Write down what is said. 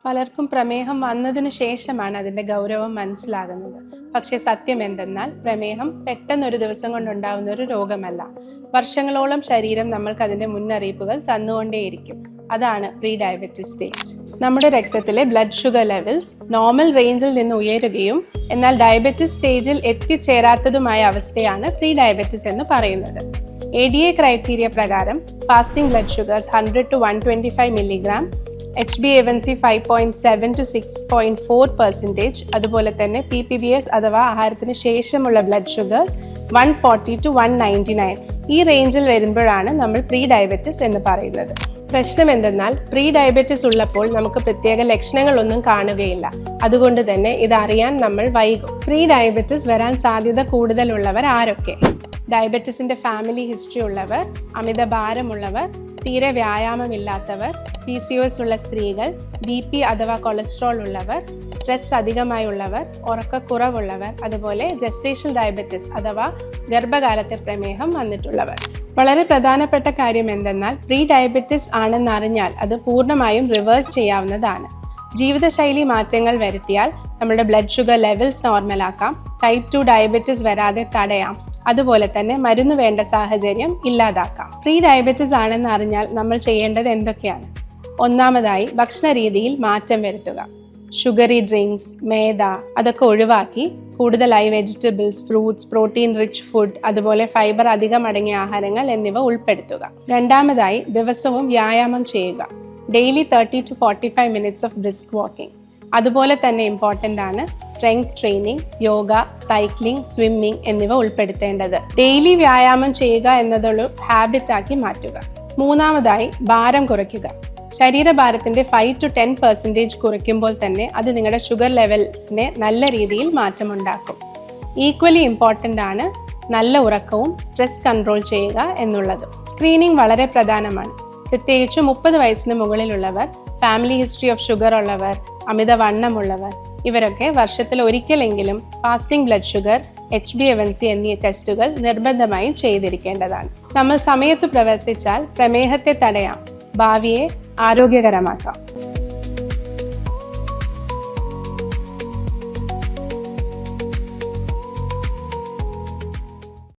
പലർക്കും പ്രമേഹം വന്നതിനു ശേഷമാണ് അതിൻ്റെ ഗൗരവം മനസ്സിലാകുന്നത്. പക്ഷേ സത്യം എന്തെന്നാൽ പ്രമേഹം പെട്ടെന്നൊരു ദിവസം കൊണ്ടുണ്ടാവുന്ന ഒരു രോഗമല്ല. വർഷങ്ങളോളം ശരീരം നമ്മൾക്ക് അതിൻ്റെ മുന്നറിയിപ്പുകൾ തന്നുകൊണ്ടേയിരിക്കും. അതാണ് പ്രീ ഡയബറ്റിസ് സ്റ്റേജ്. നമ്മുടെ രക്തത്തിലെ ബ്ലഡ് ഷുഗർ ലെവൽസ് നോർമൽ റേഞ്ചിൽ നിന്ന് ഉയരുകയും എന്നാൽ ഡയബറ്റിസ് സ്റ്റേജിൽ എത്തിച്ചേരാത്തതുമായ അവസ്ഥയാണ് പ്രീ ഡയബറ്റിസ് എന്ന് പറയുന്നത്. ADA ക്രൈറ്റീരിയ പ്രകാരം fasting blood sugars 100 to 125 milligram, HbA1c 5.7 to 6.4%, അതുപോലെ തന്നെ PPBS അഥവാ ആഹാരത്തിന് ശേഷമുള്ള ബ്ലഡ് ഷുഗേഴ്സ് 140 to 199. ഈ റേഞ്ചിൽ വരുമ്പോഴാണ് നമ്മൾ പ്രീ ഡയബറ്റിസ് എന്ന് പറയുന്നത്. പ്രശ്നം എന്തെന്നാൽ പ്രീ ഡയബറ്റിസ് ഉള്ളപ്പോൾ നമുക്ക് പ്രത്യേക ലക്ഷണങ്ങളൊന്നും കാണുകയില്ല. അതുകൊണ്ട് തന്നെ ഇതറിയാൻ നമ്മൾ വൈകും. പ്രീ ഡയബറ്റിസ് വരാൻ സാധ്യത കൂടുതലുള്ളവർ ആരൊക്കെ? ഡയബറ്റിസിന്റെ ഫാമിലി ഹിസ്റ്ററി ഉള്ളവർ, അമിതഭാരമുള്ളവർ, തീരെ വ്യായാമമില്ലാത്തവർ, PCOS ഉള്ള സ്ത്രീകൾ, BP അഥവാ കൊളസ്ട്രോൾ ഉള്ളവർ, സ്ട്രെസ് അധികമായുള്ളവർ, ഉറക്കക്കുറവുള്ളവർ, അതുപോലെ ജസ്റ്റേഷണൽ ഡയബറ്റിസ് അഥവാ ഗർഭകാലത്തെ പ്രമേഹം വന്നിട്ടുള്ളവർ. വളരെ പ്രധാനപ്പെട്ട കാര്യം എന്തെന്നാൽ പ്രീ ഡയബറ്റിസ് ആണെന്നറിഞ്ഞാൽ അത് പൂർണ്ണമായും റിവേഴ്സ് ചെയ്യാവുന്നതാണ്. ജീവിതശൈലി മാറ്റങ്ങൾ വരുത്തിയാൽ നമ്മുടെ ബ്ലഡ് ഷുഗർ ലെവൽസ് നോർമലാക്കാം, ടൈപ്പ് 2 ഡയബറ്റിസ് വരാതെ തടയാം, അതുപോലെ തന്നെ മരുന്ന് വേണ്ട സാഹചര്യം ഇല്ലാതാക്കാം. പ്രീ ഡയബറ്റിസ് ആണെന്ന് അറിഞ്ഞാൽ നമ്മൾ ചെയ്യേണ്ടത് എന്തൊക്കെയാണ്? ഒന്നാമതായി ഭക്ഷണ രീതിയിൽ മാറ്റം വരുത്തുക. ഷുഗറി ഡ്രിങ്ക്സ്, മേദ അതൊക്കെ ഒഴിവാക്കി കൂടുതലായി vegetables, fruits, protein rich food, അതുപോലെ ഫൈബർ അധികം അടങ്ങിയ ആഹാരങ്ങൾ എന്നിവ ഉൾപ്പെടുത്തുക. രണ്ടാമതായി ദിവസവും വ്യായാമം ചെയ്യുക. Daily 30 to 45 minutes of brisk walking. അതുപോലെ തന്നെ ഇമ്പോർട്ടൻ്റ് ആണ് strength training, yoga, cycling, swimming എന്നിവ ഉൾപ്പെടുത്തേണ്ടത്. ഡെയിലി വ്യായാമം ചെയ്യുക എന്നതൊരു ഹാബിറ്റാക്കി മാറ്റുക. മൂന്നാമതായി ഭാരം കുറയ്ക്കുക. ശരീരഭാരത്തിന്റെ 5 to 10% കുറയ്ക്കുമ്പോൾ തന്നെ അത് നിങ്ങളുടെ ഷുഗർ ലെവൽസിനെ നല്ല രീതിയിൽ മാറ്റമുണ്ടാക്കും. ഈക്വലി ഇമ്പോർട്ടൻ്റ് ആണ് നല്ല ഉറക്കവും സ്ട്രെസ് കൺട്രോൾ ചെയ്യുക എന്നുള്ളത്. സ്ക്രീനിങ് വളരെ പ്രധാനമാണ്. പ്രത്യേകിച്ച് 30 വയസ്സിന് മുകളിലുള്ളവർ, ഫാമിലി ഹിസ്റ്ററി ഓഫ് ഷുഗർ ഉള്ളവർ, അമിതവണ്ണമുള്ളവർ, ഇവരൊക്കെ വർഷത്തിൽ ഒരിക്കലെങ്കിലും ഫാസ്റ്റിംഗ് ബ്ലഡ് ഷുഗർ, HbA1c എന്നീ ടെസ്റ്റുകൾ നിർബന്ധമായും ചെയ്തിരിക്കേണ്ടതാണ്. നമ്മൾ സമയത്ത് പ്രവർത്തിച്ചാൽ പ്രമേഹത്തെ തടയാം, ഭാവിയെ ആരോഗ്യകരമാക്കാം.